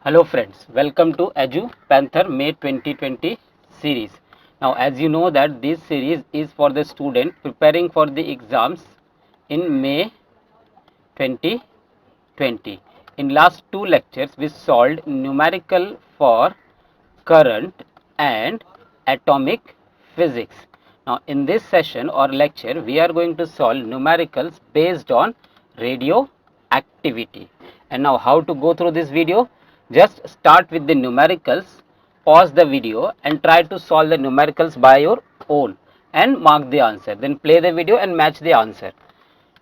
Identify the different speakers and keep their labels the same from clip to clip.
Speaker 1: Hello friends, welcome to Edu Panther May 2020 series. Now as you know that this series is for the student preparing for the exams in May 2020. In last two lectures we solved numerical for current and atomic physics. Now in this session or lecture we are going to solve numericals based on radioactivity. And now how to go through this video? Just start with the numericals, pause the video and try to solve the numericals by your own and mark the answer. Then play the video and match the answer.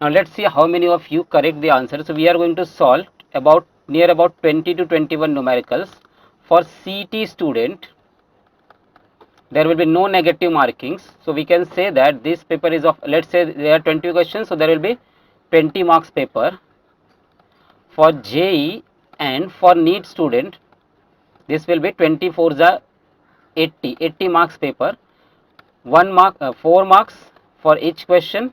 Speaker 1: Now let's see how many of you correct the answer. So we are going to solve about near about 20 to 21 numericals. For CT student, there will be no negative markings. So we can say that this paper is of, let's say there are 20 questions, so there will be 20 marks paper. For JE and for NEET student, this will be 24 the 80 marks paper. 1 mark, 4 marks for each question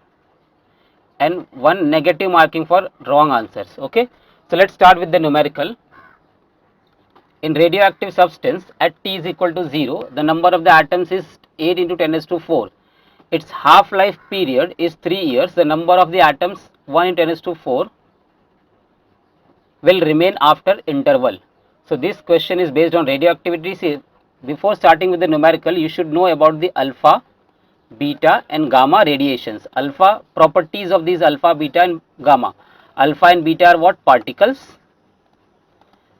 Speaker 1: and 1 negative marking for wrong answers. Okay, so let's start with the numerical. In radioactive substance at T is equal to 0, the number of the atoms is 8 into 10 raised to 4. Its half-life period is 3 years. The number of the atoms 1 into 10 raised to 4 will remain after interval. So this question is based on radioactivity. See, before starting with the numerical, you should know about the alpha, beta and gamma radiations. Alpha, properties of these alpha, beta and gamma. Alpha and beta are what? Particles.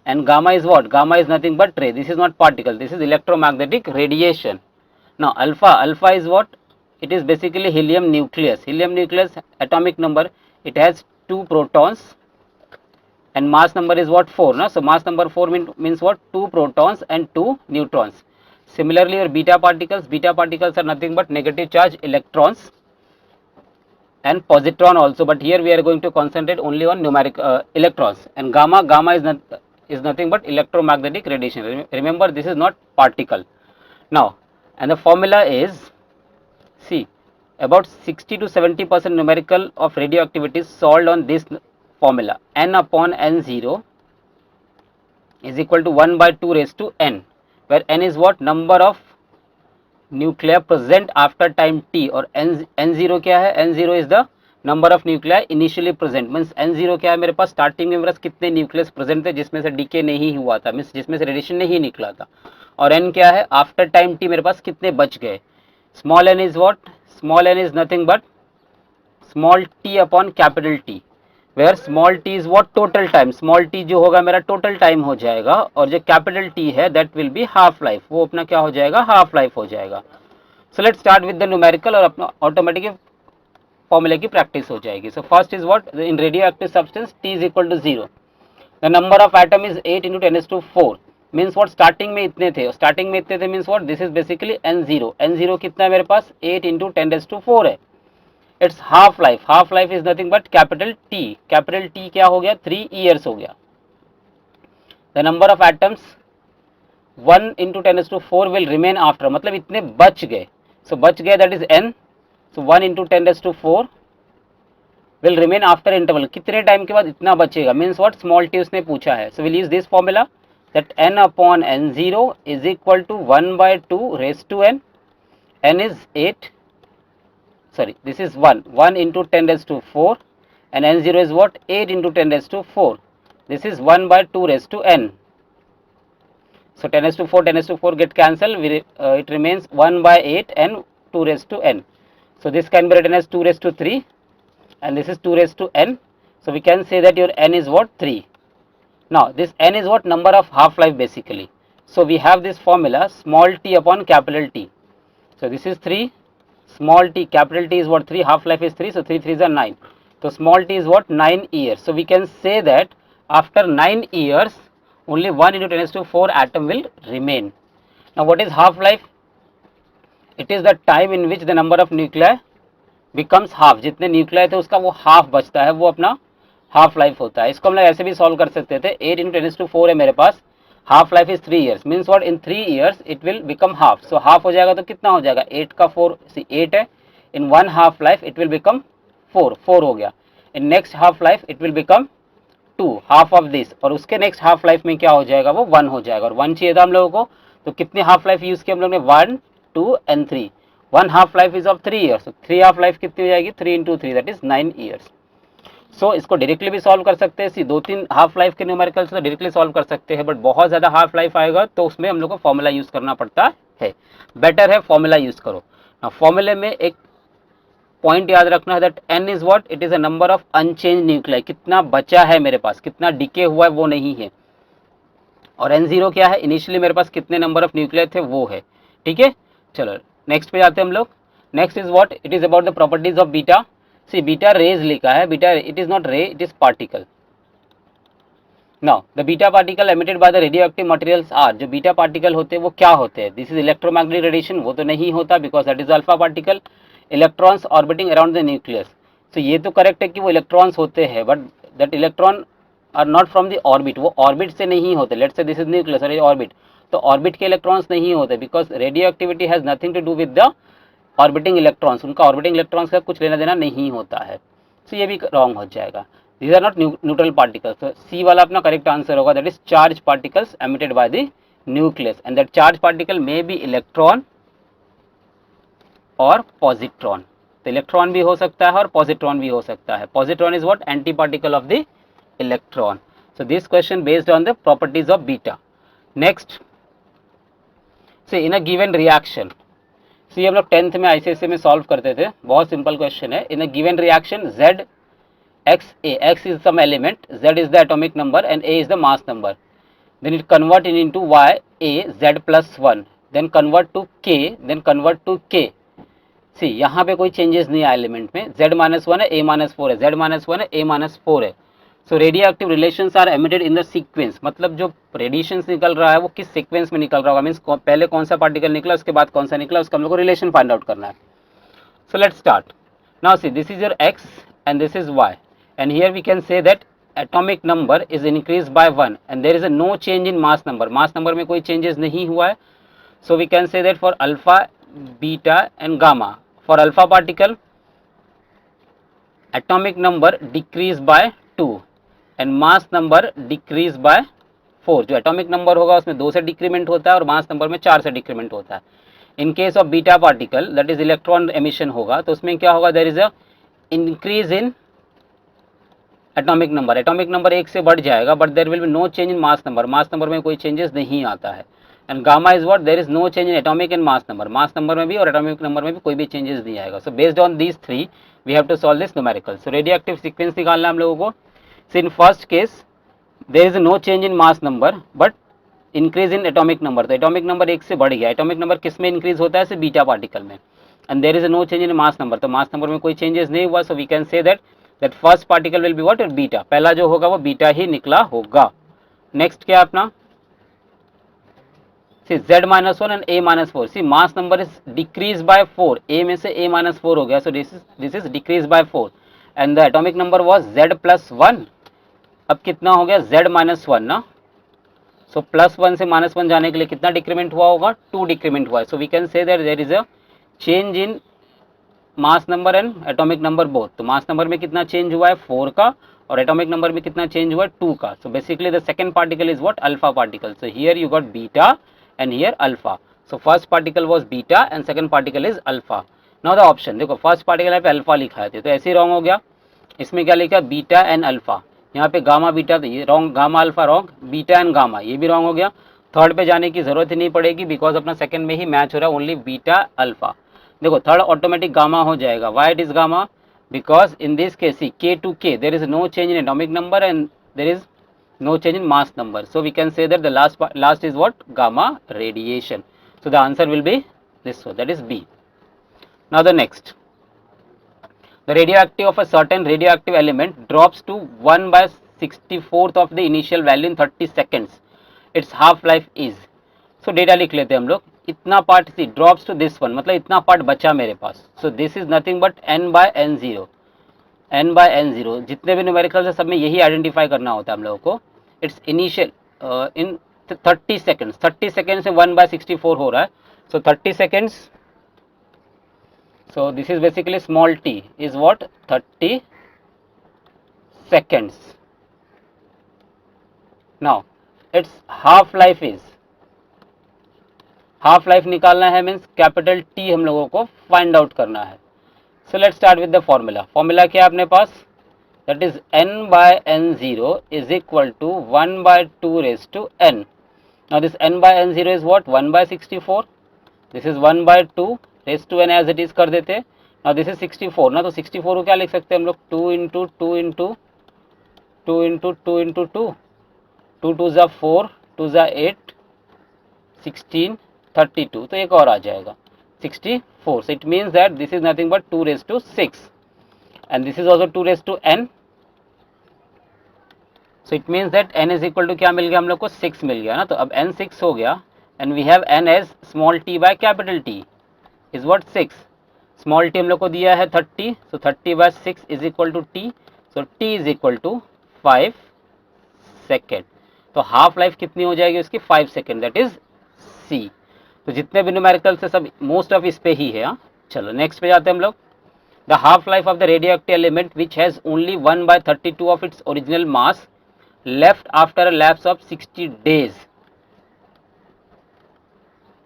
Speaker 1: And gamma is what? Gamma is nothing but ray. This is not particle. This is electromagnetic radiation. Now alpha is what? It is basically helium nucleus. Helium nucleus atomic number, it has 2 protons and mass number is what? 4. No? So mass number 4 means what? 2 protons and 2 neutrons. Similarly your beta particles are nothing but negative charge electrons and positron also, but here we are going to concentrate only on numeric electrons. And gamma is nothing but electromagnetic radiation. Remember, this is not particle. Now, and the formula is, see, about 60 to 70% numerical of radioactivity is solved on this formula. N upon N0 is equal to 1 by 2 raised to N, where N is what? Number of nuclei present after time T, और N0 क्या है? N0 is the number of nuclei initially present. Means N0 क्या है? मेरे पास starting में मेरे पास कितने nucleus present थे जिसमें से डीके नहीं हुआ था, मीन्स जिसमें से रेडिएशन नहीं निकला था. और N क्या है? आफ्टर टाइम T मेरे पास कितने बच गए. Small n is what? Small n is nothing but small t upon capital T, where small t is what? Total time. Small t जो होगा मेरा टोटल टाइम हो जाएगा, और जो कैपिटल T है that will be half life. वो अपना क्या हो जाएगा? हाफ लाइफ हो जाएगा. So let's start with the numerical और अपना ऑटोमेटिक फॉर्मूले की प्रैक्टिस हो जाएगी. So first is what? In radio active substance T is equal to 0. The number of atom is 8 into 10 raised to 4. Means what? Starting में इतने थे, starting में इतने थे means what? This is basically N0. N0 कितना है मेरे पास? 8 into 10 raised to 4 है. It's half life. Half life is nothing but capital T. Capital T क्या हो गया? 3 years हो गया. The number of atoms 1 into 10 raised to 4 will remain after, मतलब इतने बच गए. सो बच गए that is N. So 1 into 10 raised to 4 will remain after interval. कितने टाइम के बाद इतना बचेगा? Means what? स्मॉल t उसने पूछा है. So will use this formula that n upon N0 is equal to 1 by 2 raised to N. N is 8, sorry, this is 1 into 10 raised to 4, and N0 is what? 8 into 10 raised to 4. This is 1 by 2 raised to N. So 10 raised to 4, 10 raised to 4 get cancelled. It remains 1 by 8 and 2 raised to N. So this can be written as 2 raised to 3, and this is 2 raised to N. So we can say that your N is what? 3. Now this N is what? Number of half-life basically. So we have this formula small t upon capital T. So this is 3, small t, capital T is what? 3, half-life is 3, so 3 3s are 9. So small t is what? 9 years. So we can say that after 9 years only 1 into 10 raised to 4 atom will remain. Now what is half-life? It is the time in which the number of nuclei becomes half. जितने nuclei थे उसका वो half बचता है, वो अपना half life होता है. इसको हम लोग ऐसे भी सॉल्व कर सकते थे. 8 into 10 raised to 4 है मेरे पास. Half life is 3 years. Means what? In 3 years it will become half. So half हो जाएगा तो कितना हो जाएगा? 8 का 4, 8 है. इन 1 half life it will become 4 हो गया. In next half life it will become 2 half of this, और उसके नेक्स्ट हाफ लाइफ में क्या हो जाएगा, वो 1 हो जाएगा, और 1 चाहिए था हम लोगों को, तो कितने हाफ लाइफ यूज किए हम लोग ने, 1, 2 and 3, 1 half life is of 3 years, 3 half life कितनी हो जाएगी, 3 इंटू 3 दैट इज 9 ईयर्स। सो इसको डायरेक्टली भी सॉल्व कर सकते हैं, 2-3 हाफ लाइफ के न्यूमेरिकल से तो डायरेक्टली सॉल्व कर सकते हैं, बट बहुत ज्यादा हाफ लाइफ आएगा तो उसमें हम लोग को फॉर्मूला यूज करना पड़ता है, बेटर है फॉर्मूला यूज करो। फॉर्मूले में एक पॉइंट याद रखना है that n is what, it is a number of unchange nuclei, कितना बचा है मेरे पास, कितना डिके हुआ है वो नहीं है, और n0 क्या है, इनिशियली मेरे पास कितने नंबर ऑफ न्यूक्लियर थे वो है, ठीक है। चलो नेक्स्ट पे जाते हैं हम लोग। Next is what, it is about the properties of beta. See beta rays लिखा है, beta it is not ray, it is particle. Now the beta particle emitted by the radio active materials are, जो beta particle होते हैं वो क्या होते हैं, this is electromagnetic radiation, वो तो नहीं होता because that is alpha particle, electrons orbiting around the nucleus. तो ये तो करेक्ट है कि वो इलेक्ट्रॉन्स होते हैं, but that electron are not from the orbit, वो ऑर्बिट से नहीं होते, let's say this is nucleus और ये ऑर्बिट, तो ऑर्बिट के इलेक्ट्रॉन्स नहीं होते because radio activity has nothing to do with the orbiting electrons, उनका ऑर्बिटिंग इलेक्ट्रॉन्स का कुछ लेना देना नहीं होता है, तो ये भी रॉन्ग हो जाएगा। These are not neutral particles. So C वाला अपना करेक्ट आंसर होगा, that is charged particles emitted by the nucleus, and that charged particle may be electron or positron. तो इलेक्ट्रॉन भी हो सकता है और पॉजिट्रॉन भी हो सकता है। Positron is what, anti particle of the electron. So this question based on the properties of beta. Next, से इन अ गिवन रिएक्शन, सी हम लोग 10th में आईसीएसई में सॉल्व करते थे, बहुत सिंपल क्वेश्चन है। In a given reaction Z x is some element, z is the atomic number and a is the mass number, then it convert into y a z plus 1, then convert to k, then convert to k। सी यहाँ पे कोई changes नहीं है element में, z minus 1 है, a minus 4 है, z minus 1 है, a minus 4 है। So radio active relations are emitted in the sequence, मतलब जो रेडिएशन निकल रहा है वो किस सीक्वेंस में निकल रहा होगा, मीन्स पहले कौन सा पार्टिकल निकला उसके बाद कौन सा निकला, उसका हम लोग को रिलेशन फाइंड आउट करना है। So let's start now. C this is your x and this is y, and here we can say that atomic number is increased by 1 and there is a no change in mass number, mass number में कोई changes नहीं हुआ है। So we can say that for alpha, beta and gamma, for alpha particle atomic number decreased by 2 and mass number decreased by 4। जो atomic number होगा उसमें 2 से decrement होता है और mass number में 4 से डिक्रीमेंट होता है। In case of beta particle that is electron emission होगा तो उसमें क्या होगा, there is a increase in atomic number, atomic number 1 से बढ़ जाएगा, but there will be no change in mass number, mass number में कोई चेंजेस नहीं आता है। And gamma is what, there is no change in atomic and mass number, mass number में भी और एटॉमिक नंबर में भी कोई भी चेंजेस नहीं आएगा। So based on these three we have to solve this numerical. So radio active sequence निकालना हम लोगों को। So in first case there is no change in mass number but increase in atomic number, तो atomic number 1 से बढ़ गया। Atomic number किस में इंक्रीज होता है, बीटा पार्टिकल में। And there is no change in mass number, तो मास नंबर में कोई चेंजेस नहीं हुआ। So we can say that first particle will be what, beta, पहला जो होगा वो बीटा ही निकला होगा। नेक्स्ट क्या अपना, see z minus 1 and a minus 4। See mass number is decrease by 4, a में से a माइनस 4 हो गया, so this is decrease by 4 and the atomic number was z plus 1। अब कितना हो गया, z माइनस 1 ना, सो प्लस 1 से माइनस 1 जाने के लिए कितना डिक्रीमेंट हुआ होगा, 2 डिक्रीमेंट हुआ है। So we can say that there is a change in mass number and atomic number both. तो मास नंबर में कितना चेंज हुआ है, 4 का, और एटॉमिक नंबर में कितना चेंज हुआ है, 2 का। So basically the second particle is what, alpha particle. So here you got beta and here alpha. So first particle was beta and second particle is alpha. Now the option देखो, first particle यहाँ पे alpha लिखा है तो ऐसे ही wrong हो गया। इसमें क्या लिखा, बीटा एंड अल्फा, यहाँ पे गामा बीटा, तो ये wrong, gamma alpha wrong, beta and gamma ये भी रॉन्ग हो गया। थर्ड पे जाने की जरूरत ही नहीं पड़ेगी बिकॉज अपना सेकंड में ही मैच हो रहा है, ओनली बीटा अल्फा। देखो थर्ड ऑटोमेटिक गामा हो जाएगा। Why it is gamma, because in this case k to k there is no change in atomic number and there is no change in mass number, so we can say that the last is what, gamma radiation. So the answer will be this one, that is B. Now the next, the radioactivity of a certain radioactive element drops to 1/64th of the initial value in 30 seconds. Its half life is, so data लिख लेते हैं हम लोग, इतना part see drops to this one, मतलब इतना part बचा मेरे पास। So this is nothing but n/n0, n/n0 जितने भी न्यूमेरिकल्स है सब में यही आइडेंटिफाई करना होता है हम लोगों को। It's initial in 30 seconds, 30 second से 1/64 हो रहा है। सो 30 seconds, so this is basically small t is what, 30 seconds, now it's half life is, half life निकालना है मीन्स कैपिटल टी हम लोगों को फाइंड आउट करना है. So let's start with the formula. Formula क्या है अपने पास, that is n by n0 is equal to 1 by 2 raised to n. Now this n by n0 is what, 1 by 64. This is 1 by 2 raised to n as it is कर देते. Now this is 64 ना, तो 64 को क्या लिख सकते हैं हम लोग, 2 into 2 into 2 into 2 into 2, 2 2 जा 4, 2 जा 8, 16, 32, तो एक और आ जाएगा 64. So it means that this is nothing but 2 raised to 6 and this is also 2 raised to n. So it means that n is equal to क्या मिल गया हम लोग को, 6 मिल गया ना. तो अब n 6 हो गया and we have n as small t by capital T is what, 6. Small t हम लोग को दिया है 30, so 30 by 6 is equal to t, so t is equal to 5 second. तो हाफ लाइफ कितनी हो जाएगी उसकी, 5 सेकेंड, दैट इज C. तो जितने भी न्यूमेरिकल से सब मोस्ट ऑफ इस पे ही है. चलो नेक्स्ट पे जाते हैं हम लोग. The half life of the radioactive element which has only 1 by 32 of its original mass left after a lapse of 60 days.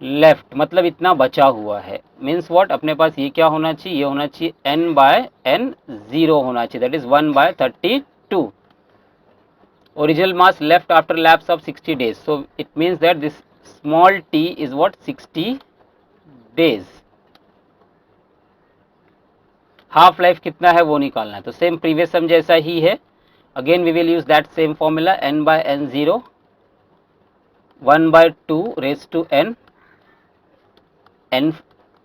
Speaker 1: Left मतलब इतना बचा हुआ है, मीन्स व्हाट, अपने पास ये क्या होना चाहिए, ये होना चाहिए n by n0 होना चाहिए, that is 1 by 32. Original mass left after lapse of 60 days. So it means that this small t is what, 60 days. Half life कितना है वो निकालना है. तो सेम प्रीवियस सम जैसा ही है. Again we will use that same formula, n by n0, 1 by 2 raised to n, n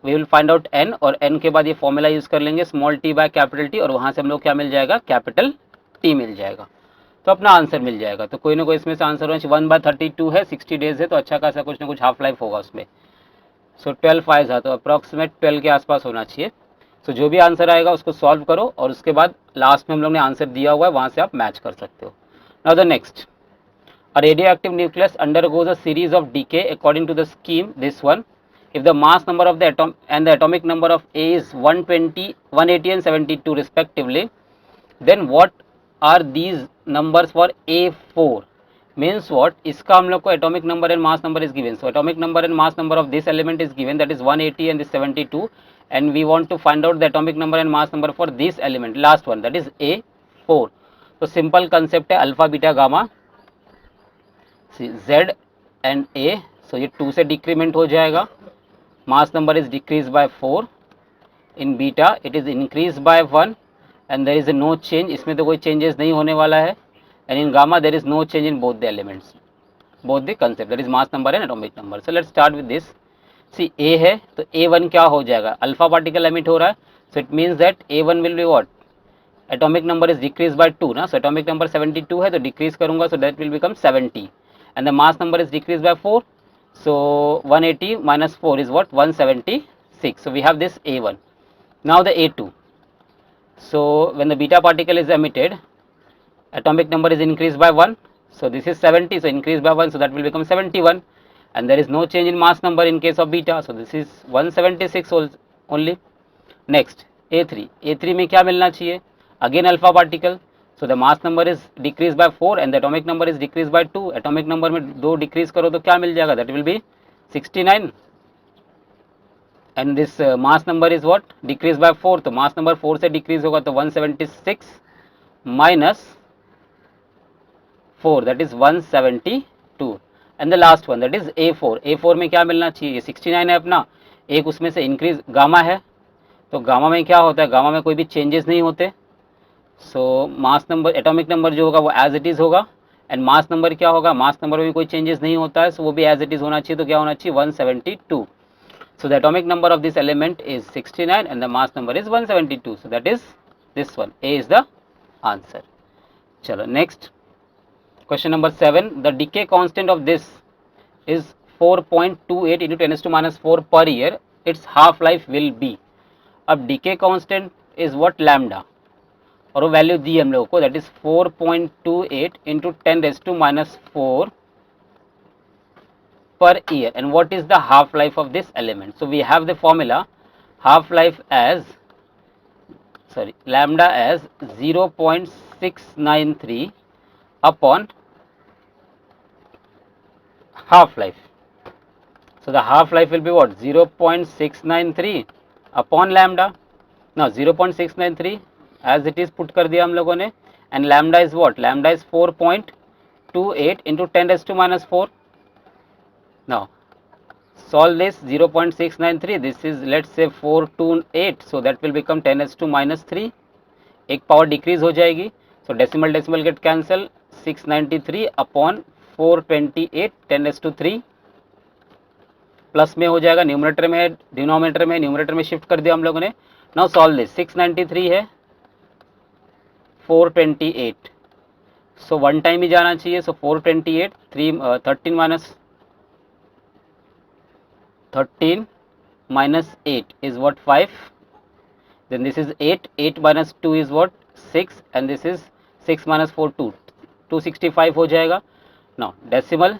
Speaker 1: we will find out n, और n के बाद ये फॉर्मूला यूज कर लेंगे small t by capital T, और वहां से हम लोग क्या मिल जाएगा, कैपिटल T मिल जाएगा. तो अपना आंसर मिल जाएगा. तो कोई ना कोई इसमें से आंसर होना चाहिए. 1 by 32 है, 60 डेज है, तो अच्छा खासा कुछ ना कुछ हाफ लाइफ होगा उसमें. सो 12 5 है, तो अप्रॉक्सीमेट 12 के आसपास होना चाहिए. सो जो भी आंसर आएगा उसको सॉल्व करो, और उसके बाद लास्ट में हम लोग ने आंसर दिया हुआ है, वहाँ से आप मैच कर सकते हो. Now the next, a radioactive nucleus undergoes a series of decay according to the scheme this one. If the mass number of the atom and the atomic number of A is 120, 180 and 72 respectively, then what are these numbers for A4? Means what, इसका हम लोग को atomic number and mass number is given. So atomic number and mass number of this element is given, that is 180 and this 72, and we want to find out the atomic number and mass number for this element, last one, that is A4. तो simple concept है alpha beta gamma, Z and A. So ये 2 से decrement हो जाएगा. Mass number is decreased by 4. In beta it is increased by 1 and there is a no change. इसमें तो कोई changes नहीं होने वाला है. And in gamma there is no change in both the elements, both the concept, that is mass number and atomic number. So let's start with this. See A है तो A1 क्या हो जाएगा, अल्फा पार्टिकल एमिट हो रहा है, so it means that A1 will be what, atomic number is decreased by 2 ना, so atomic number 72 है तो decrease करूँगा, so that will become 70, and the mass number is decreased by 4. So 180 minus 4 is what, 176. So we have this A1. Now the A2. So when the beta particle is emitted, atomic number is increased by 1. So this is 70, so increased by 1, so that will become 71. And there is no change in mass number in case of beta, so this is 176 only. Next A3. A3 में क्या मिलना चाहिए, again alpha particle. So the mass number is decreased by 4 and the atomic number is decreased by 2. Atomic number में 2 decrease करो तो क्या मिल जाएगा, that will be 69. And this mass number is what, decreased by 4, तो mass number 4 से decrease होगा तो 176 minus 4, that is 172. And the last one, that is A4. A4 में क्या मिलना चाहिए, ये 69 है अपना, एक उसमें से इंक्रीज गामा है, तो गामा में क्या होता है, गामा में कोई भी चेंजेस नहीं होते. सो मास नंबर, एटॉमिक नंबर जो होगा वो एज इट इज होगा, एंड मास नंबर क्या होगा, मास नंबर में कोई चेंजेस नहीं होता है, सो वो भी एज इट इज होना चाहिए. तो क्या होना चाहिए, 172. So the atomic number of this element is 69 and the mass number is 172. So that is this one, A is the answer. चलो next question number 7. The decay constant of this is 4.28 into 10⁻⁴ per year. Its half life will be. अब decay constant is what, lambda, और वो value दी हम लोगों को, that is 4.28 into 10⁻⁴ per year. And what is the half life of this element? So we have the formula, half life as, sorry, lambda as 0.693 upon half life. So the half life will be what? 0.693 upon lambda. Now 0.693 as it is put कर दिया हम लोगों ने, and lambda is what? Lambda is 4.28 into 10 raised to minus 4. Now solve this. 0.693, this is let's say 428, so that will become 10 raised to minus 3. एक power decrease हो जाएगी, so decimal decimal get cancel. 693 upon 428 10 raised to 3 plus में हो जाएगा, numerator में denominator में, numerator में shift कर दिया हम लोगों ने. Now solve this. 693 है 428, सो वन टाइम ही जाना चाहिए. सो 428 13 minus 8 is what? 5. Then this is 8 minus 2 is what? 6, and this is 6 minus 4 2, 265 हो जाएगा. नाउ डेसिमल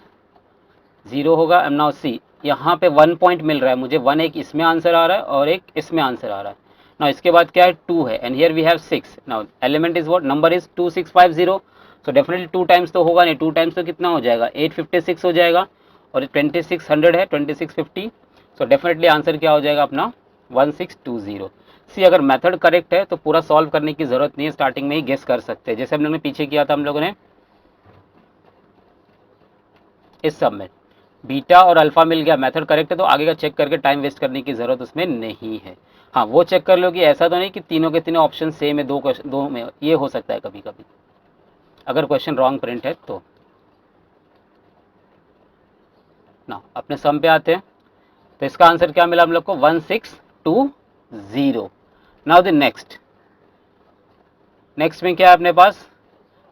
Speaker 1: 0 होगा. एंड नाउ सी, यहाँ पे 1 पॉइंट मिल रहा है मुझे, 1 एक इसमें आंसर आ रहा है और एक इसमें आंसर आ रहा है. नाउ इसके बाद क्या है? 2 है, and here we have 6. Now element is what? Number is 2650. So definitely 2 times तो होगा नहीं, 2 टाइम्स तो कितना हो जाएगा? 856 हो जाएगा, और 2600 है 2650. सो डेफिनेटली आंसर क्या हो जाएगा अपना? 1620. सी, अगर मेथड करेक्ट है तो पूरा सॉल्व करने की जरूरत नहीं है, स्टार्टिंग में ही गेस कर सकते हैं, जैसे हम लोगों ने पीछे किया था हम लोगों ने इस सब में. बीटा और अल्फा मिल गया, मेथड करेक्ट है, तो आगे का चेक करके टाइम वेस्ट करने की जरूरत उसमें नहीं है. हाँ, वो चेक कर लो कि ऐसा तो नहीं कि तीनों के तीनों ऑप्शन सेम है, दो में, ये हो सकता है कभी कभी अगर क्वेश्चन रॉन्ग प्रिंट है तो. ना अपने सम पे आते हैं, तो इसका आंसर क्या मिला हम लोग को? 1620. नाउ द नेक्स्ट में क्या है अपने पास?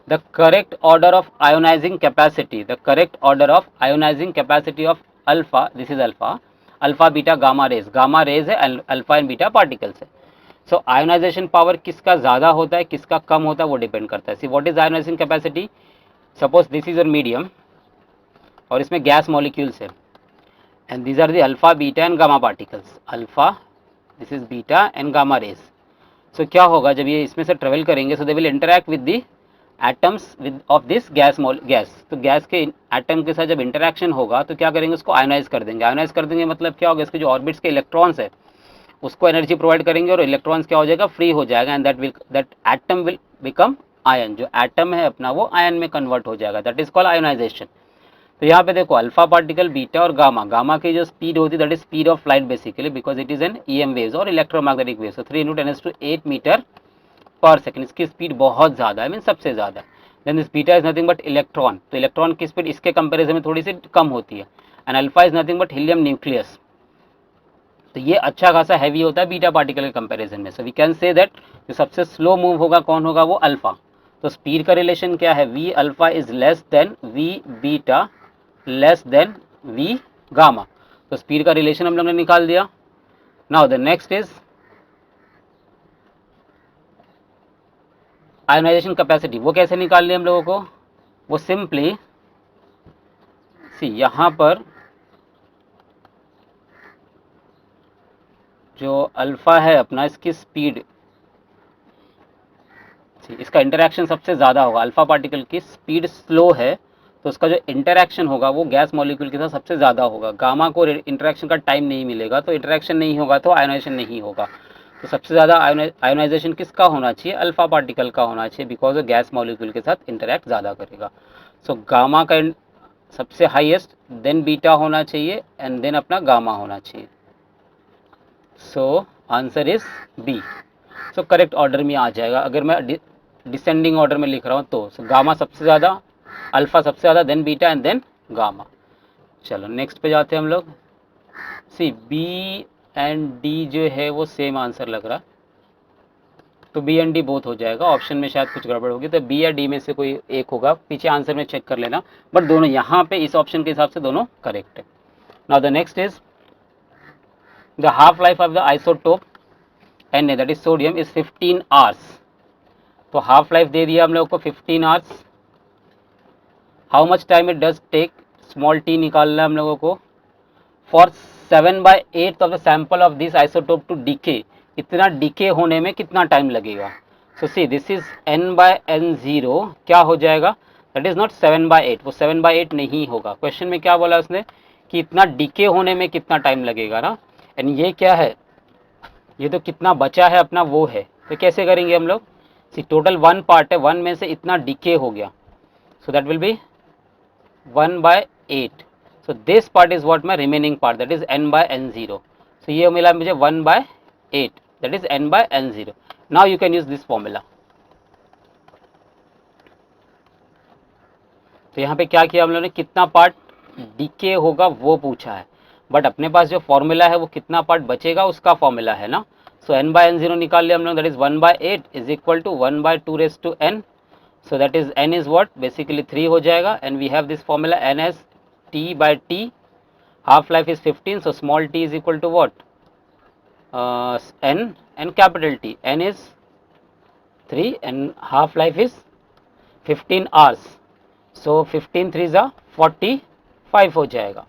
Speaker 1: The correct order of ionizing capacity, the correct order of ionizing capacity of alpha, this is alpha, alpha, beta, gamma rays. Gamma rays है, alpha and beta particles है. So ionization power किसका ज़्यादा होता है, किसका कम होता है, वो डिपेंड करता है. See, what is ionizing capacity? Suppose this is your medium, और इसमें गैस मॉलिक्यूल्स है, and these are the alpha, beta and gamma particles. Alpha, this is beta and gamma rays. So क्या होगा जब ये इसमें से ट्रेवल करेंगे? So they will interact with the atoms of this gas. तो गैस के एटम के साथ जब इंटरेक्शन होगा तो क्या करेंगे? उसको आयोनाइज कर देंगे. आयोनाइज कर देंगे मतलब क्या होगा? इसके जो ऑर्बिट्स के इलेक्ट्रॉन्स है उसको एनर्जी प्रोवाइड करेंगे, और इलेक्ट्रॉन्स क्या हो जाएगा? फ्री हो जाएगा, and that atom will become ion. जो एटम है अपना वो आयन में कन्वर्ट हो जाएगा, दैट इज कॉल्ड आयोनाइजेशन. तो यहाँ पे देखो, अल्फा पार्टिकल, बीटा और गामा. गामा की जो स्पीड होती है that is speed of light basically, because it is an EM waves और electromagnetic waves. 3 × 10⁸ meter per second, इसकी स्पीड बहुत ज़्यादा है, मीन सबसे ज़्यादा. Then this beta is nothing but electron. तो इलेक्ट्रॉन की स्पीड इसके कंपैरिजन में थोड़ी सी कम होती है. And alpha is nothing but helium nucleus. तो ये अच्छा खासा हैवी होता है बीटा पार्टिकल के कंपैरिजन में. So we can say that जो सबसे स्लो मूव होगा कौन होगा? वो अल्फा. तो स्पीड का रिलेशन क्या है? V alpha is less than V beta less than V gamma. तो स्पीड का रिलेशन हम लोग ने निकाल दिया. Now the next is ionisation capacity. वो कैसे निकालनी है हम लोगों को? वो सिंपली सी, यहाँ पर जो अल्फा है अपना, इसकी स्पीड, इसका इंटरेक्शन सबसे ज़्यादा होगा. अल्फा पार्टिकल की स्पीड स्लो है, तो उसका जो इंटरेक्शन होगा वो गैस मॉलिक्यूल के साथ सबसे ज़्यादा होगा. गामा को इंटरेक्शन का टाइम नहीं मिलेगा, तो इंटरेक्शन नहीं होगा तो आयोनाइजेशन नहीं होगा. तो सबसे ज़्यादा आयोनाइजेशन किसका होना चाहिए? अल्फा पार्टिकल का होना चाहिए, बिकॉज वो गैस मॉलिक्यूल के साथ इंटरेक्ट ज़्यादा करेगा. सो गामा का सबसे हाईएस्ट, देन बीटा होना चाहिए, एंड देन अपना गामा होना चाहिए. So answer is B. So correct order में आ जाएगा. अगर मैं डिसेंडिंग ऑर्डर में लिख रहा हूँ तो गामा सबसे ज़्यादा, अल्फा सबसे ज़्यादा, then beta and then gamma. चलो नेक्स्ट पे जाते हैं हम लोग. सी, बी एंड डी जो है वो सेम आंसर लग रहा, तो बी एंड डी बोथ हो जाएगा. ऑप्शन में शायद कुछ गड़बड़ होगी, तो बी या डी में से कोई एक होगा. पीछे आंसर में चेक कर लेना, बट दोनों यहाँ पे इस ऑप्शन के हिसाब से दोनों करेक्ट है. Now the next is the half life of the isotope Na, that is sodium, is 15 hours. तो हाफ लाइफ दे दिया हम लोग को 15 hours. How much time it does take, small T निकालना है हम लोगों को. For 7/8 of the sample of this isotope to decay, इतना डीके होने में कितना टाइम लगेगा? सो सी, दिस इज n/n0, क्या हो जाएगा? दैट इज नॉट 7/8, वो 7/8 नहीं होगा। क्वेश्चन में क्या बोला उसने कि इतना डिके होने में कितना टाइम लगेगा ना, एंड ये क्या है, ये तो कितना बचा है अपना वो है। तो कैसे करेंगे हम लोग, सी टोटल 1 पार्ट है, 1 में से इतना डिके हो गया, सो that will B 1/8। So this part is what my remaining part, that is n/n0। सो ये मिला मुझे 1/8, that is n/n0। Now you can use this formula. तो यहाँ पे क्या किया हम लोगों ने, कितना पार्ट डीके होगा वो पूछा है, बट अपने पास जो फॉर्मूला है वो कितना पार्ट बचेगा उसका फॉर्मूला है ना। सो n/n0 निकाल लिया हम लोग, that is 1/8 is equal to 1/2n। So that is n is what, basically 3 हो जाएगा, and we have this formula n as t/t, half life is 15, so small t is equal to what, n, and capital T, n is 3 and half life is 15 hours, so 15 3 जा 45 हो जाएगा।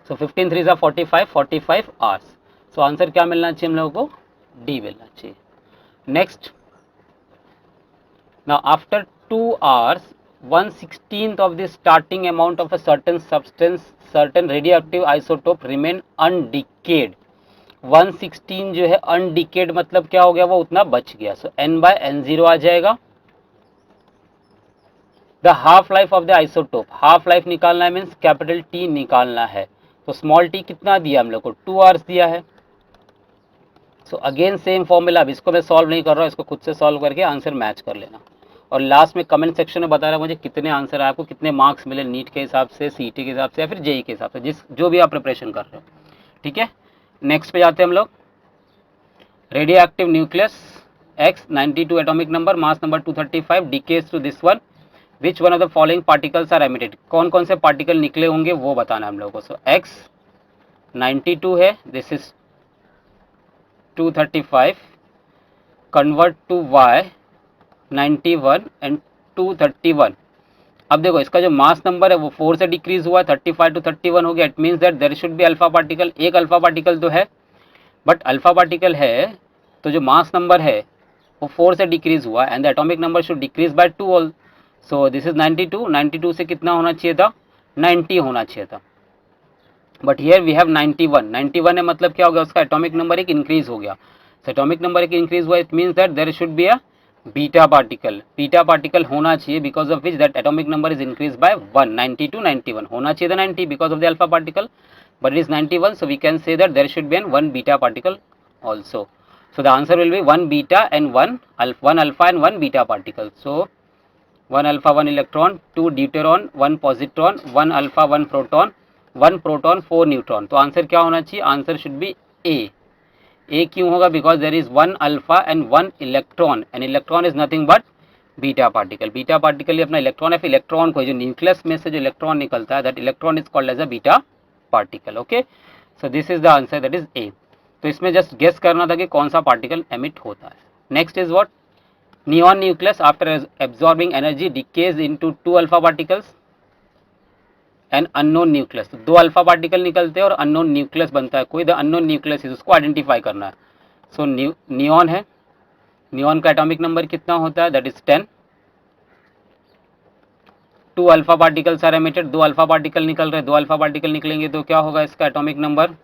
Speaker 1: so 15 3 जा 45 hours। so answer क्या मिलना चाहिए हम लोगों को, डी मिलना चाहिए। Next, now after 2 hours 1/16 of the starting amount of a certain substance, certain radioactive isotope remain undecayed। 1/16 जो है undecayed मतलब क्या हो गया, वो उतना बच गया। सो n/n0 आ जाएगा। The half life of the isotope, half life निकालना है मीन्स कैपिटल टी निकालना है, तो स्मॉल टी कितना दिया हम लोग को, 2 आवर्स दिया है। सो अगेन सेम फॉर्मूला, अब इसको मैं सॉल्व नहीं कर रहा हूँ, इसको खुद से सॉल्व करके आंसर मैच कर लेना। और लास्ट में कमेंट सेक्शन में बता रहा मुझे कितने आंसर आए, आपको कितने मार्क्स मिले नीट के हिसाब से, सीईटी के हिसाब से, या फिर जेई के हिसाब से, जो भी आप प्रिपरेशन कर रहे हो, ठीक है। नेक्स्ट पे जाते हैं हम लोग। Radioactive nucleus X 92 atomic number, mass number 235, decays to this one, which one of the following particles are emitted, कौन कौन से पार्टिकल निकले होंगे वो बताना है हम लोगों को। सो X 92 है, this is 235, convert to Y 91 and 231। अब देखो इसका जो मास नंबर है वो 4 से डिक्रीज हुआ है, 35 टू 31 हो गया। It means that there should be alpha particle, एक अल्फा पार्टिकल तो है, बट अल्फा पार्टिकल है तो जो मास नंबर है वो 4 से डिक्रीज हुआ, and the atomic number should decrease by 2 all. So this is 92, 92 से कितना होना चाहिए था, 90 होना चाहिए था, बट हियर वी हैव 91, 91 है मतलब क्या हो गया, उसका एटॉमिक नंबर एक इंक्रीज हो गया। सो एटॉमिक नंबर एक इंक्रीज हुआ, it means that there should be a beta particle होना चाहिए, because of which that atomic number is increase by 1, 90 to 91 होना चाहिए था 90 because of the alpha particle, but it is 91, so we can say that there should be one beta particle also. So the answer will be 1 beta and 1 alpha and 1 beta particle. So 1 alpha 1 electron, 2 deuteron, 1 positron, 1 alpha 1 proton, 1 proton 4 neutron। तो answer क्या होना चाहिए, answer should be A. A क्यों होगा, because there is 1 alpha and 1 electron, and electron is nothing but beta particle. Beta particle अपना electron है, electron को जो न्यूक्लियस में से जो इलेक्ट्रॉन निकलता है, that electron is called as a beta particle. Okay, so this is the answer, that is A. तो इसमें जस्ट गेस करना था कि कौन सा पार्टिकल एमिट होता है। Next is what, neon nucleus after absorbing energy decays into 2 alpha particles and unknown nucleus. 2 alpha particle निकलते हैं और अननोन न्यूक्लियस बनता है कोई, द अननोन न्यूक्लियस उसको आइडेंटिफाई करना है। सो नियॉन है, नियॉन का एटॉमिक नंबर कितना होता है, that is 10। 2 alpha particles are emitted, 2 alpha particle निकल रहे हैं, 2 अल्फा पार्टिकल निकलेंगे तो क्या होगा इसका atomic number,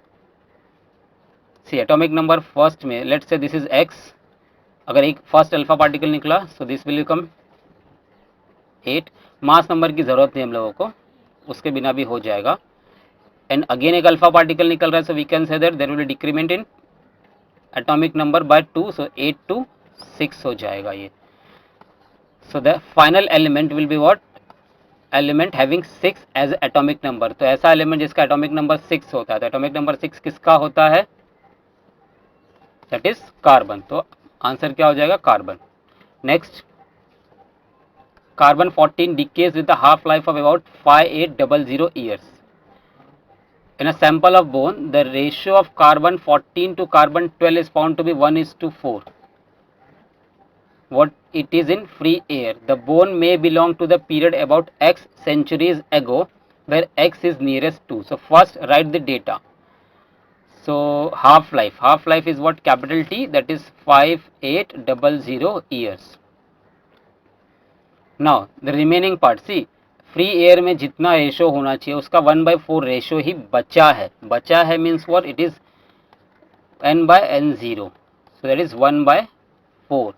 Speaker 1: see atomic number first में let's say this is X, अगर एक फर्स्ट अल्फा पार्टिकल निकला so this will become 8। Mass number की जरूरत नहीं हम लोगों को, उसके बिना भी हो जाएगा। एंड अगेन एक अल्फा पार्टिकल निकल रहा है, so we can say that there will decrement in atomic number by 2, so 8 to 6 हो जाएगा ये। So the final element will be what, element having 6 as atomic number. तो ऐसा एलिमेंट जिसका एटॉमिक नंबर 6 होता है, तो एटॉमिक नंबर 6 किसका होता है, दैट इज कार्बन। तो आंसर क्या हो जाएगा, carbon. Next, carbon 14 decays with a half life of about 5800 years. In a sample of bone, the ratio of carbon 14 to carbon 12 is found to be 1:4. What it is in free air. The bone may belong to the period about X centuries ago, where X is nearest to. So first write the data. So half life is what, capital T, that is 5800 years. Now the remaining part, see free air में जितना ratio होना चाहिए उसका 1/4 ratio ही बचा है means what, it is n/n0, so that is 1/4.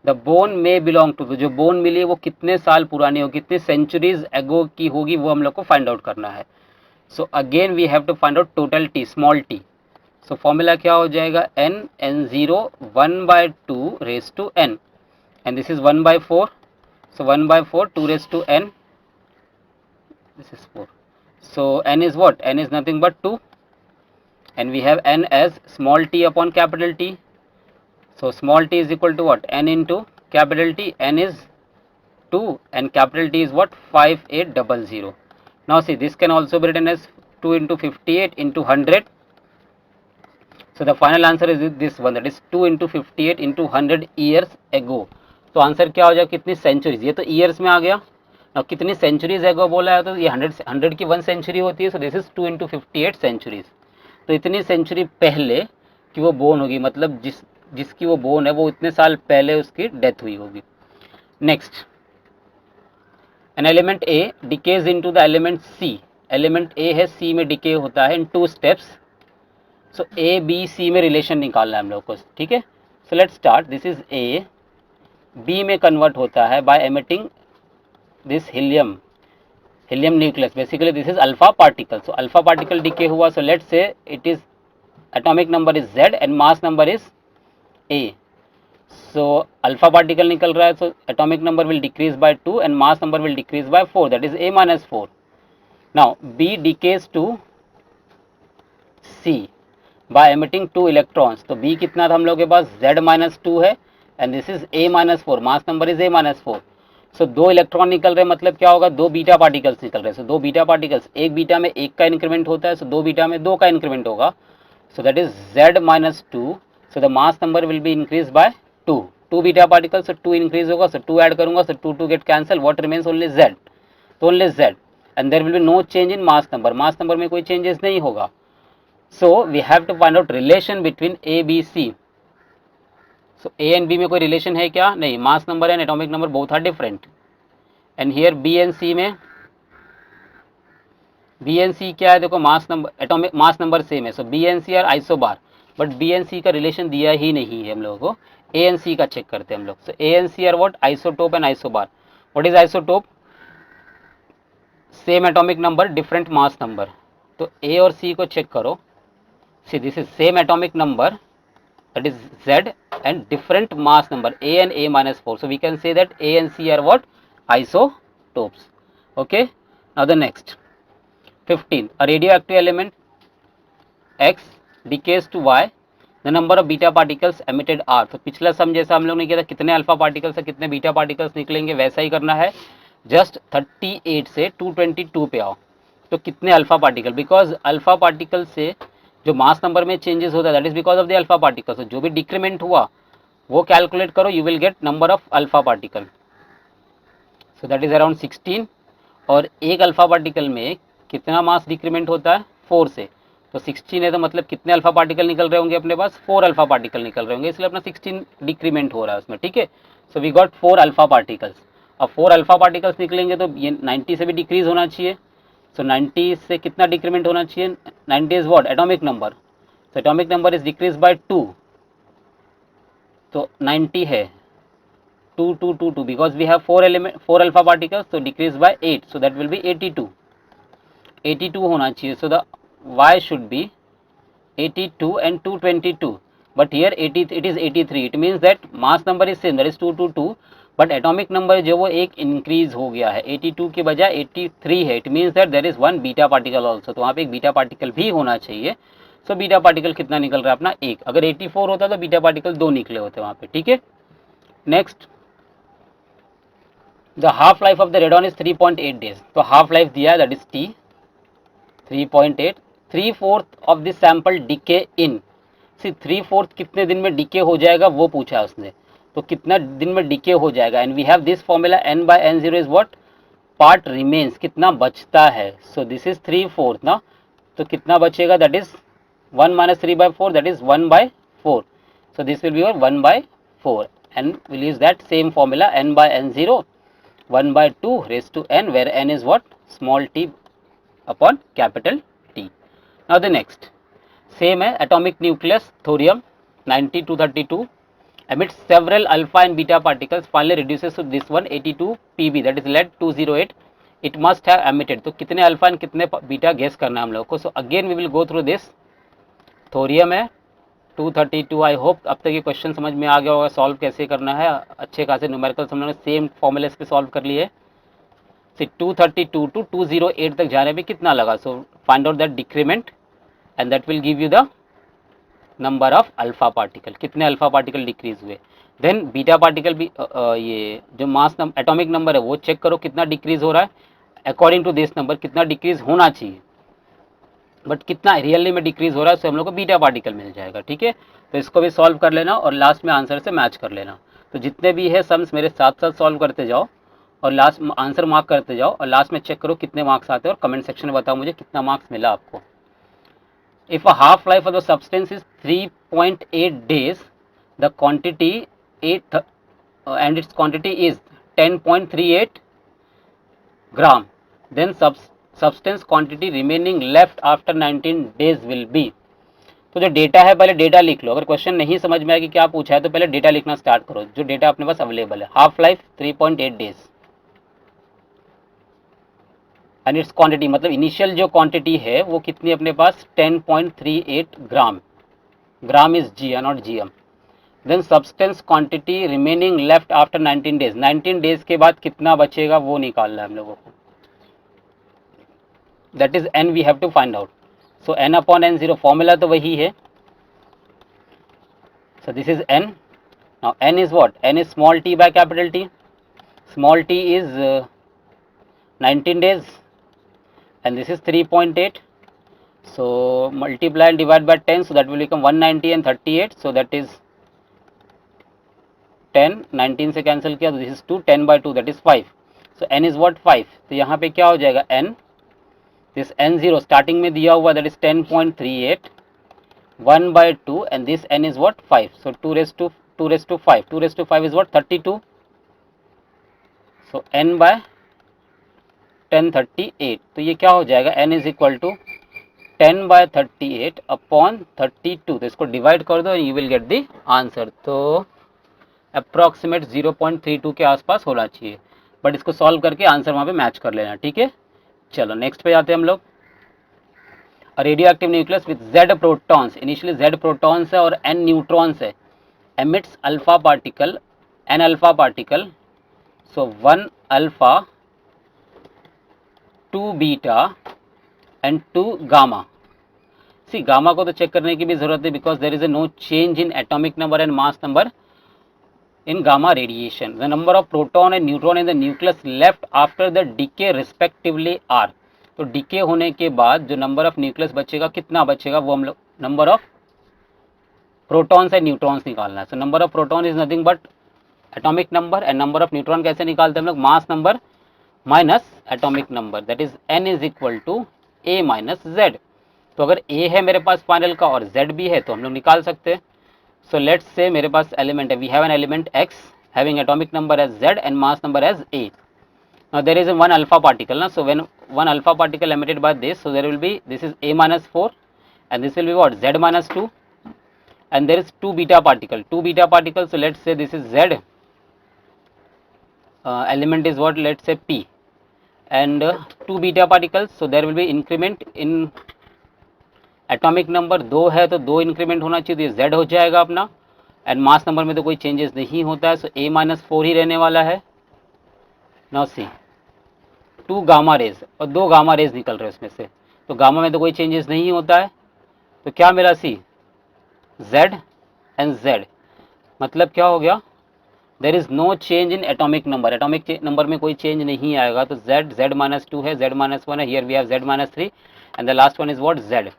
Speaker 1: The bone में belong to, जो bone मिली है वो कितने साल पुरानी होगी, कितने सेंचुरीज एगो की होगी, वो हम लोग को फाइंड आउट करना है. So again we have to find out total T, small T. So formula क्या हो जाएगा, n/n0 1/2 raise to n, and this is 1/4. So 1/4 2 raised to n, this is 4. So n is what, n is nothing but 2, and we have n as small t upon capital T. So small t is equal to what, n into capital T. N is 2 and capital T is what, 5800. Now see, this can also be written as 2 into 58 into 100. So the final answer is this one, that is 2 into 58 into 100 years ago. तो answer क्या हो जाएगा, कितनी centuries, ये तो years में आ गया. और कितनी सेंचुरीज एगो बोला है, तो ये 100 की 1 सेंचुरी होती है. So this is 2 into 58 centuries. तो इतनी सेंचुरी पहले कि वो बोर्न होगी, मतलब जिसकी वो बोर्न है वो इतने साल पहले उसकी डेथ हुई होगी. Next, an element A decays into the element C. Element A है, सी में डिके होता है इन 2 स्टेप्स. सो ए बी सी में रिलेशन निकालना है हम लोग को, ठीक है. So let's start. This is A, B में कन्वर्ट होता है by emitting this helium nucleus. Basically this is alpha particle. So alpha particle decay हुआ. So let's say it is atomic number is z and mass number is a. So alpha particle निकल रहा है, so atomic number will decrease by 2 and mass number will decrease by 4, that is a-4. Now b decays to c by emitting 2 electrons. तो b कितना था हम लोग के पास, z-2 है and this is a-4, mass number is a-4. So 2 electron निकल रहे, मतलब क्या होगा, 2 बीटा पार्टिकल्स निकल रहे. सो 2 बीटा पार्टिकल्स, एक बीटा में 1 का इंक्रीमेंट होता है, सो 2 बीटा में 2 का इंक्रीमेंट होगा. So that is z-2. So the mass number will be increase by 2. 2 beta particles, so 2 increase होगा, सो 2 ऐड करूंगा, so 2 get cancel, what remains, only z. तो only z and there will be no change in mass number. Mass number में कोई changes नहीं होगा. So we have to find out relation between A B C. So A and B में कोई relation है क्या, नहीं. Mass number and atomic number both are different. And here B and C में, बी एंड सी क्या है, देखो mass number, atomic mass number same है. So B and C are isobar, but B and C का relation दिया ही नहीं है हम लोगों को. ए एंड सी का चेक करते हैं हम लोग. So A and C are what, isotope and isobar. What is isotope, same atomic number different mass number. तो ए और सी को चेक करो. See this is same atomic number, that is z, and different mass number a and a-4. So we can say that a and c are what, isotopes. Okay, now the next 15, a radioactive element x decays to y, the number of beta particles emitted are. तो पिछला सम जैसा हम लोग ने किया था, कितने alpha particles है कितने बीटा पार्टिकल्स निकलेंगे, वैसा ही करना है. जस्ट 38 से 222 पे आओ. तो कितने alpha particle, because alpha particle से जो मास नंबर में चेंजेस होता है, that is because of the alpha particles. जो भी डिक्रीमेंट हुआ वो कैलकुलेट करो, you will gate number of alpha particle. So that is around 16. और एक अल्फा पार्टिकल में कितना मास डिक्रीमेंट होता है, 4 से. तो 16 है, तो मतलब कितने अल्फा पार्टिकल निकल रहे होंगे अपने पास, 4 अल्फा पार्टिकल निकल रहे होंगे, इसलिए अपना 16 डिक्रीमेंट हो रहा है उसमें. ठीक है, so we got 4 alpha particles. अब 4 अल्फा पार्टिकल्स निकलेंगे तो ये 90 से भी डिक्रीज होना चाहिए. सो 90 से कितना डिक्रीमेंट होना चाहिए, 90 is what, atomic number. So atomic number is decrease by 2. तो 90 है, 2 2 2 2, because we have 4 alpha particles, तो decrease by 8, so that will be 82. 82 होना चाहिए. So the y should be 82 and 222, but here it is 83. it means that mass number is same, that is 222, but atomic number जो वो एक increase हो गया है, 82 के बजाय 83 है. It means that there is one beta particle also. तो वहाँ पे एक बीटा पार्टिकल भी होना चाहिए. सो बीटा पार्टिकल कितना निकल रहा है अपना, एक. अगर 84 होता तो बीटा पार्टिकल 2 निकले होते वहाँ पे. ठीक है, next, the half life of the radon is 3.8 days. तो हाफ लाइफ दिया है, that is t 3.8. 3/4 of this sample decay in. See 3/4 कितने दिन में डिके हो जाएगा वो पूछा उसने. तो कितना दिन में डिके हो जाएगा, and we have this formula n/n0 is what, part remains, कितना बचता है. सो दिस इज 3/4 ना, तो कितना बचेगा, that is 1 - 3/4, that is 1/4. So this will be your 1/4 and will use that same formula n/n0. 1/2 raised to n, where n is what? Small t upon capital T. Now the next, same है, atomic nucleus thorium 90-32 emits several alpha and beta particles, finally reduces to this one 82 pb, that is lead 208. It must have emitted. तो कितने alpha and कितने beta guess करना है हम लोग को. So again we will go through this. Thorium है 232. I hope अब तक ये क्वेश्चन समझ में आ गया होगा सॉल्व कैसे करना है. अच्छे खासे न्यूमेरिकल्स हम लोगों ने सेम फॉर्मूलेस पे सॉल्व कर लिए. 232 टू 208 तक जाने में कितना लगा. So find out that decrement and that will give you the number of alpha particle. कितने अल्फा पार्टिकल डिक्रीज हुए. देन बीटा पार्टिकल भी ये जो मास एटॉमिक नंबर है वो चेक करो कितना डिक्रीज हो रहा है अकॉर्डिंग टू दिस नंबर. कितना डिक्रीज होना चाहिए बट कितना रियली में डिक्रीज हो रहा है, तो हम लोग को बीटा पार्टिकल मिल जाएगा. ठीक है, तो इसको भी सॉल्व कर लेना और लास्ट में आंसर से मैच कर लेना. तो जितने भी है सम्स मेरे साथ साथ सॉल्व करते जाओ और लास्ट आंसर मार्क करते जाओ और लास्ट में चेक करो कितने मार्क्स आते हैं और कमेंट सेक्शन में बताओ मुझे कितना मार्क्स मिला आपको. If a half life of the substance is 3.8 days, the quantity and its quantity is 10.38 gram, then substance quantity remaining left after 19 days will be. तो जो डेटा है पहले डेटा लिख लो. अगर क्वेश्चन नहीं समझ में आया कि क्या पूछा है तो पहले डेटा लिखना स्टार्ट करो. जो डेटा अपने पास अवेलेबल है, half life 3.8 days and its quantity, मतलब इनिशियल जो क्वांटिटी है वो कितनी अपने पास 10.38 gram. Gram is G not GM. Then substance quantity remaining left after 19 days. 19 days के बाद कितना बचेगा वो निकालना है हम लोगों को. That is N we have to find out. So N upon N zero, formula तो वही है. So this is N. Now N is what? N is small T by capital T. Small T is 19 days and this is 3.8. so multiply and divide by 10, so that will become 190 and 38. so that is 10. 19 से cancel किया तो this is 2. 10 by 2 that is 5. so n is what? 5. तो यहाँ पे क्या हो जाएगा n, this n0 starting में दिया हुआ that is 10.38, 1 by 2 and this n is what? 5. so 2 raised to 5. 2 raised to 5 is what? 32. so n by 1038. तो ये क्या हो जाएगा? n is equal to 10 by 38 upon 32. तो इसको डिवाइड कर दो you will get the answer. तो अप्रॉक्सीमेट 0.32 के आसपास होना चाहिए, बट इसको सॉल्व करके आंसर वहाँ पे मैच कर लेना. ठीक है, चलो नेक्स्ट पे जाते हैं हम लोग. Radioactive nucleus with Z protons, initially Z protons है और N न्यूट्रॉन्स है, emits alpha particle, N alpha particle. So 1 alpha, 2 beta and 2 gamma. See gamma को तो चेक करने की भी जरूरत है because there is a no change in atomic number and mass number in gamma radiation. The number of proton and neutron in the nucleus left after the decay respectively are. तो decay होने के बाद जो number of nucleus बचेगा कितना बचेगा वो हम लोग number of protons and neutrons निकालना है. So number of proton is nothing but atomic number and number of neutron कैसे निकालते हैं हम लोग? Mass number minus atomic number, that is n is equal to a minus z. तो अगर a है मेरे पास फाइनल का और z भी है तो हम लोग निकाल सकते हैं. So let's say मेरे पास एलिमेंट है, we have an element x having atomic number as z and mass number as a. Now there is a one alpha particle, na? So when one alpha particle emitted by this, so there will be, this is a minus 4 and this will be what? Z minus 2, and there is 2 beta particle. 2 beta particles, so let's say this is z, element is what? Let's say p, and 2 beta particles, so there will be increment in atomic number 2 है तो 2 increment होना चाहिए, तो Z हो जाएगा अपना. And mass number में तो कोई चेंजेस नहीं होता है, सो a माइनस 4 ही रहने वाला है. नाउ सी 2 गामा रेज और 2 गामा रेज निकल रहे हैं उसमें से, तो गामा में तो कोई चेंजेस नहीं होता है. तो क्या मेरा सी Z एंड Z, मतलब क्या हो गया? There is no change in atomic number. Atomic number में कोई चेंज नहीं आएगा, तो Z माइनस 2 है, Z माइनस 1 है, here we have Z minus 3 and the last one is what? Z.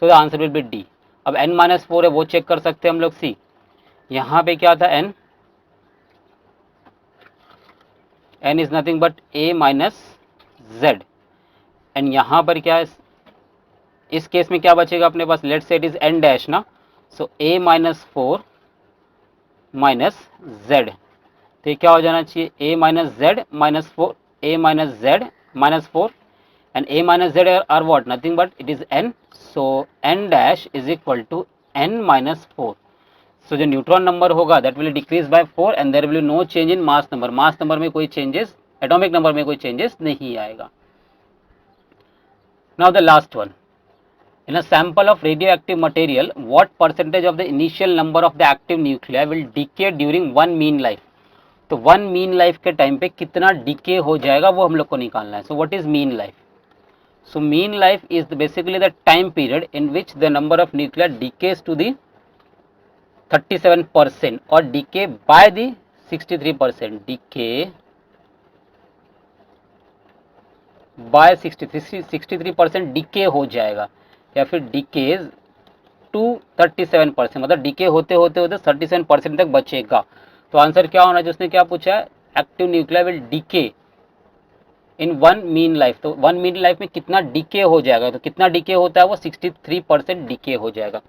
Speaker 1: तो the answer will be D. अब n minus 4 है वो चेक कर सकते हैं हम लोग. सी यहाँ पे क्या था? n is nothing but a minus z. And यहाँ पर क्या है? इस केस में क्या बचेगा अपने पास? Let's say it is n dash ना. So a minus 4 minus z. तो ये क्या हो जाना चाहिए, a माइनस जेड माइनस 4, a माइनस Z minus 4 and a minus z are what, nothing but it is n, so n dash is equal to n minus 4. So जो neutron number होगा that will decrease by 4 and there will be no change in mass number. Mass number में कोई changes, atomic number में कोई changes नहीं आएगा. Now the last one, in a sample of radioactive material what percentage of the initial number of the active nuclei will decay during one mean life. तो one mean life के time पे कितना decay हो जाएगा वो हम लोग को निकालना है. So what is mean life? So mean life is basically the time period in which the number of nuclei decays to the 37% or decay by the 63%. Decay by 63% decay हो जाएगा या फिर decays to 37%, मतलब decay होते होते होते 37% तक बचेगा. तो आंसर क्या होना है, जिसने क्या पूछा है, active nuclei will decay in one mean life. तो वन मीन लाइफ में कितना डीके हो जाएगा, तो कितना डीके होता है वो 63% डीके हो जाएगा.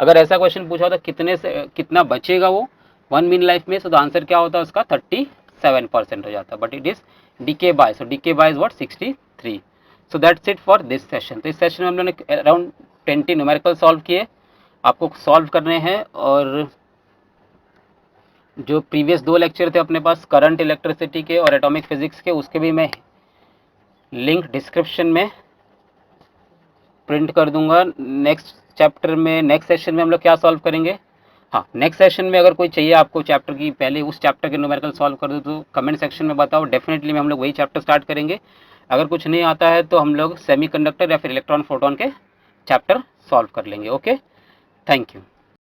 Speaker 1: अगर ऐसा क्वेश्चन पूछा होता कितने से कितना बचेगा वो वन मीन लाइफ में, तो आंसर क्या होता है उसका 37% हो जाता है. But it is decay by, so decay by is what 63. So that's it for this session. तो इस सेशन में हम लोगों ने अराउंड 20 न्यूमेरिकल सॉल्व किए, आपको सॉल्व करने हैं. और जो प्रीवियस 2 लेक्चर थे अपने पास करंट इलेक्ट्रिसिटी के और एटॉमिक फिजिक्स के, उसके भी मैं लिंक डिस्क्रिप्शन में प्रिंट कर दूंगा. नेक्स्ट चैप्टर में, नेक्स्ट सेशन में हम लोग क्या सॉल्व करेंगे, हाँ नेक्स्ट सेशन में अगर कोई चाहिए आपको चैप्टर की, पहले उस चैप्टर के न्यूमेरिकल सॉल्व कर दो तो कमेंट सेक्शन में बताओ. डेफिनेटली में हम लोग वही चैप्टर स्टार्ट करेंगे. अगर कुछ नहीं आता है तो हम लोग सेमीकंडक्टर या फिर इलेक्ट्रॉन प्रोटॉन के चैप्टर सॉल्व कर लेंगे. Okay, thank you.